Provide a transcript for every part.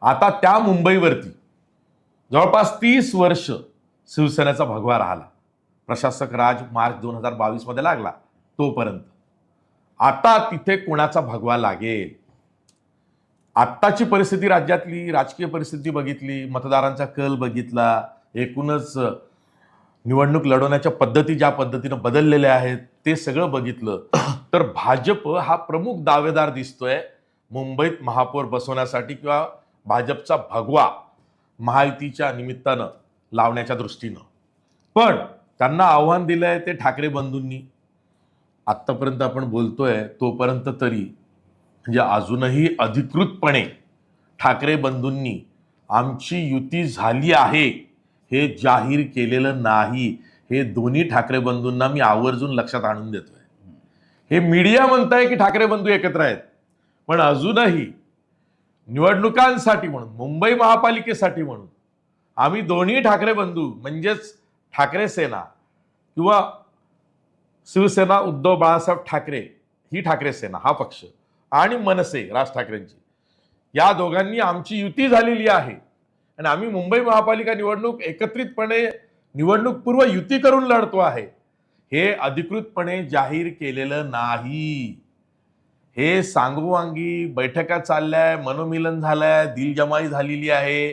आता त्या मुंबईवरती जवळपास 30 वर्ष शिवसेनेचा भगवा राहिला. प्रशासक राज मार्च 2022 मध्ये लागला तोपर्यंत. आता तिथे कोणाचा भगवा लागेल? आत्ताची परिस्थिती, राज्यातली राजकीय परिस्थिती बघितली, मतदारांचा कल बघितला, एकूणच निवडणूक लढवण्याच्या पद्धती ज्या पद्धतीनं बदललेल्या आहेत ते सगळं बघितलं तर भाजप हा प्रमुख दावेदार दिसतोय मुंबईत महापौर बसवण्यासाठी किंवा भाजपचा भगवा महायुतीच्या निमित्तानं लावण्याच्या दृष्टीनं. पण त्यांना आव्हान दिलंय ते ठाकरे बंधूंनी. आत्तापर्यंत आपण बोलतोय तोपर्यंत तरी म्हणजे अजूनही अधिकृतपणे ठाकरे बंधूंनी आमची युती झाली आहे हे जाहीर केलेलं नाही. हे दोन्ही ठाकरे बंधूंना मी आवर्जून लक्षात आणून देतोय. हे मीडिया म्हणताय की ठाकरे बंधू एकत्र आहेत, पण अजूनही निवडणुकांसाठी म्हणून, मुंबई महापालिकेसाठी म्हणून आम्ही दोन्ही ठाकरे बंधू म्हणजेच ठाकरे सेना किंवा शिवसेना उद्धव बाळासाहेब ठाकरे ही ठाकरे सेना हा पक्ष आणि मनसे राज ठाकरेंची, या दोघांनी आमची युती झालेली आहे आणि आम्ही मुंबई महापालिका निवडणूक एकत्रितपणे निवडणूक पूर्व युती करून लढतो आहे. हे अधिकृतपणे जाहीर केलेलं नाही. हे सांगोवांगी बैठका चालल्याय, मनोमिलन झालंय, दिलजमाई झालेली आहे.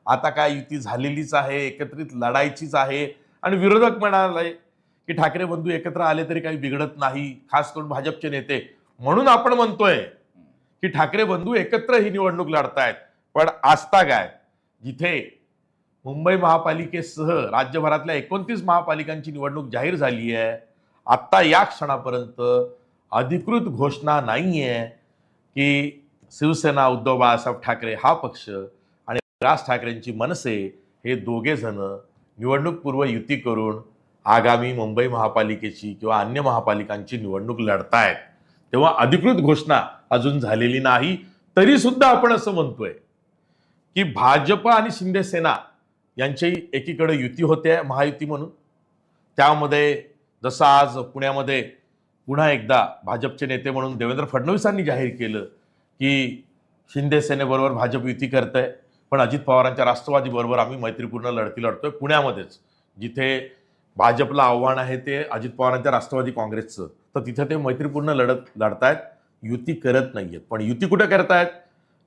आता काय युती झालेलीच आहे, एकत्रित लढायचीच आहे. आणि विरोधक म्हणाले की ठाकरे बंधू एकत्र आले तरी काही बिघडत नाही, खास करून भाजपचे नेते. म्हणून आपण म्हणतोय की ठाकरे बंधू एकत्र ही निवडणूक लढतायत. पण आस्था काय? जिथे मुंबई महापालिकेसह राज्यभरातल्या 29 महापालिकांची निवडणूक जाहीर झाली आहे, आता या क्षणापर्यंत अधिकृत घोषणा नाहीये की शिवसेना उद्धव बाळासाहेब ठाकरे हा पक्ष आणि राज ठाकरेंची मनसे हे दोघे जण निवडणूक पूर्व युती करून आगामी मुंबई महापालिकेची किंवा अन्य महापालिकांची निवडणूक लढतायत. तेव्हा अधिकृत घोषणा अजून झालेली नाही. तरी सुद्धा आपण असं म्हणतोय की भाजप आणि शिंदे सेना यांची एकीकडे युती होते महायुती म्हणून. त्यामध्ये जसं आज पुण्यामध्ये पुन्हा एकदा भाजपचे नेते म्हणून देवेंद्र फडणवीसांनी जाहीर केलं की शिंदे सेनेबरोबर भाजप युती करतंय, पण अजित पवारांच्या राष्ट्रवादी बरोबर आम्ही मैत्रीपूर्ण लढती लढतोय. पुण्यामध्येच जिथे भाजपला आव्हान आहे ते अजित पवारांच्या राष्ट्रवादी काँग्रेसचं, तर तिथे ते मैत्रीपूर्ण लढतायत, युती करत नाहीयेत. पण युती कुठे करतायत?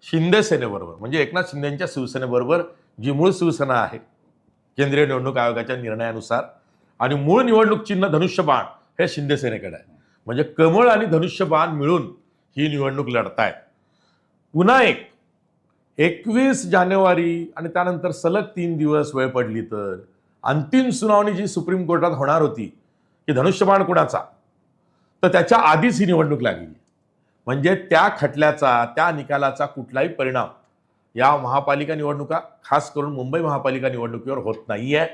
शिंदे सेनेबरोबर, म्हणजे एकनाथ शिंदेच्या शिवसेनेबरोबर, जी मूळ शिवसेना आहे केंद्रीय निवडणूक आयोगाच्या निर्णयानुसार. आणि मूळ निवडणूक चिन्ह धनुष्यबाण हे शिंदे सेनेकडे आहे. म्हणजे कमळ आणि धनुष्यबाण मिळून ही निवडणूक लढतायत. पुन्हा 21 जानेवारी आणि त्यानंतर सलग 3 दिवस वेळ पडली तर अंतिम सुनावणी जी सुप्रीम कोर्टात होणार होती की धनुष्यबाण कुणाचा, तर त्याच्या आधीच ही निवडणूक लागली. म्हणजे त्या खटल्याचा, त्या निकालाचा कुठलाही परिणाम या महापालिका निवडणुका, खास करून मुंबई महापालिका निवडणुकीवर होत नाहीये.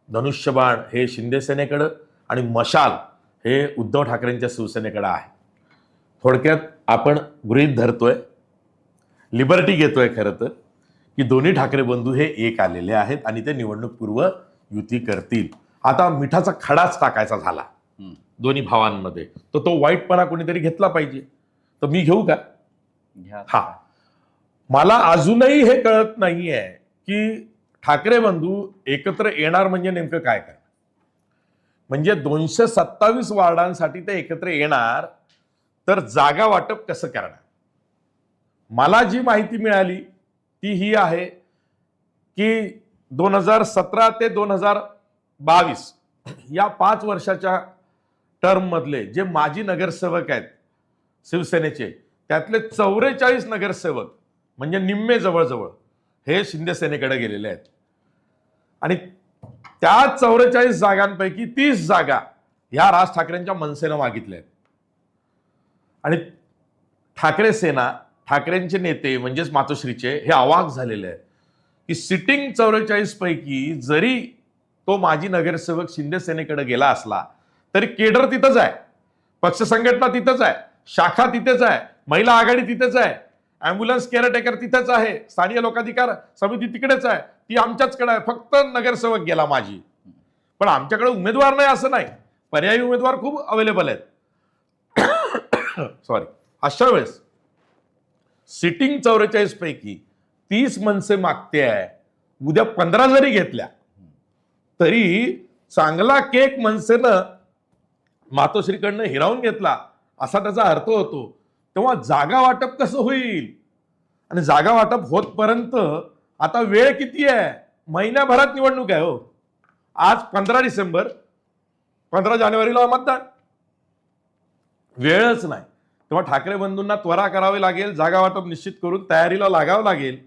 धनुष्यबाण हे शिंदे सेनेकडं आणि मशाल हे उद्धव ठाकरेंच्या शिवसेनेकडे आहे. थोडक्यात आपण गृहीत धरतोय, लिबर्टी घेतोय खरं तर, की दोन्ही ठाकरे बंधू हे एक आलेले आहेत आणि ते निवडणूक पूर्व युती करतील. आता मिठाचा खडाच टाकायचा झाला दोन्ही भावांमध्ये, तर तो वाईटपणा कोणीतरी घेतला पाहिजे. तर मी घेऊ का? हा, मला अजूनही हे कळत नाहीये की ठाकरे बंधू एकत्र येणार म्हणजे नेमकं काय काय. म्हणजे 227 वार्डांसाठी ते एकत्र येणार, तर जागा वाटप कसं करणार? मला जी माहिती मिळाली ती ही आहे की 2017 ते 2022 या 5 वर्षाच्या टर्म मधले जे माजी नगरसेवक आहेत शिवसेनेचे, त्यातले 44 नगरसेवक म्हणजे निम्मे जवळजवळ हे शिंदे सेनेकडे गेलेले आहेत. आणि त्या 44 जागांपैकी 30 जागा ह्या राज ठाकरेंच्या मनसेनं मागितल्या आहेत. आणि ठाकरे सेना, ठाकरेंचे नेते म्हणजेच मातोश्रीचे हे अवाक झालेले आहेत की सिटिंग 44 पैकी जरी तो माजी नगरसेवक शिंदे सेनेकडे गेला असला तरी केडर तिथंच आहे, पक्ष संघटना तिथंच आहे, शाखा तिथेच आहे, महिला आघाडी तिथेच आहे, अँब्युलन्स केअरटेकर तिथेच आहे, स्थानिक लोकाधिकार समिती तिकडेच आहे, ती आमच्याचकडे आहे. फक्त नगरसेवक गेला माझी. पण आमच्याकडे उमेदवार नाही असं नाही, पर्यायी उमेदवार खूप अवेलेबल आहेत. सॉरी, अशा वेळेस सिटिंग 44 पैकी 30 मनसे मागते आहे, उद्या 15 जरी घेतल्या तरी चांगला केक मनसेनं मातोश्रीकडनं हिरावून घेतला असा त्याचा अर्थ होतो. तेव्हा जागा वाटप कसं होईल? आणि जागा वाटप होतपर्यंत आता वेळ किती आहे? महिन्याभरात निवडणूक आहे हो. आज 15 डिसेंबर, 15 जानेवारीला मतदान. वेळच नाही. तेव्हा ठाकरे बंधूंना त्वरा करावी लागेल, जागा वाटप निश्चित करून तयारीला लागावं लागेल.